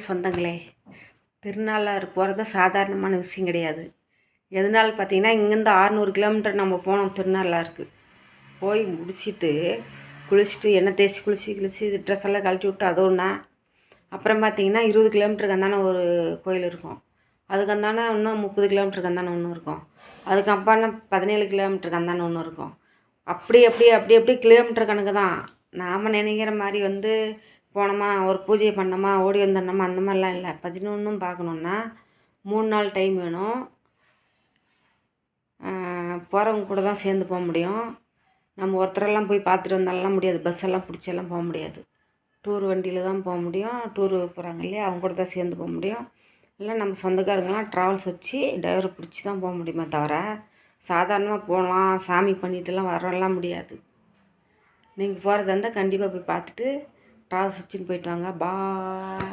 சொந்தங்களே, திருநள்ளாறு போகிறது சாதாரணமான விஷயம் கிடையாது. எதனால பார்த்தீங்கன்னா, இங்கேருந்து 600 கிலோமீட்டர் நம்ம போனோம் திருநள்ளாறுக்கு. போய் முடிச்சுட்டு குளிச்சுட்டு எண்ணெய் தேய்ச்சி குளிச்சு ட்ரெஸ் எல்லாம் கழட்டி விட்டு அது ஒன்றா. அப்புறம் பார்த்தீங்கன்னா 20 கிலோமீட்டருக்கு அந்தான ஒரு கோயில் இருக்கும். அதுக்கு அந்தான இன்னும் 30 கிலோமீட்டருக்கு அந்தான ஒன்று இருக்கும். அதுக்கு அப்பான 17 கிலோமீட்டருக்கு அந்தான ஒன்று இருக்கும். அப்படி அப்படி அப்படி அப்படி கிலோமீட்டர் கணக்கு தான். நாம் நினைக்கிற மாதிரி போனோமா ஒரு பூஜை பண்ணோமா ஓடி வந்துடணுமா அந்த மாதிரிலாம் இல்லை. 11 பார்க்கணுன்னா 3 நாள் டைம் வேணும். போகிறவங்க கூட தான் சேர்ந்து போக முடியும். நம்ம ஒருத்தரெல்லாம் போய் பார்த்துட்டு வந்தாலாம் முடியாது. பஸ் எல்லாம் பிடிச்செல்லாம் போக முடியாது. டூர் வண்டியில் தான் போக முடியும். டூரு போகிறாங்க இல்லையா, அவங்க கூட தான் சேர்ந்து போக முடியும். இல்லை நம்ம சொந்தக்காரங்களாம் ட்ராவல்ஸ் வச்சு டிரைவரை பிடிச்சி தான் போக முடியுமே தவிர சாதாரணமாக போகலாம் சாமி பண்ணிட்டுலாம் வரலாம் முடியாது. நீங்கள் போகிறதா இருந்தால் கண்டிப்பாக போய் பார்த்துட்டு ட்ராவல்ஸ் வச்சுன்னு போயிட்டு வாங்க. பாய்.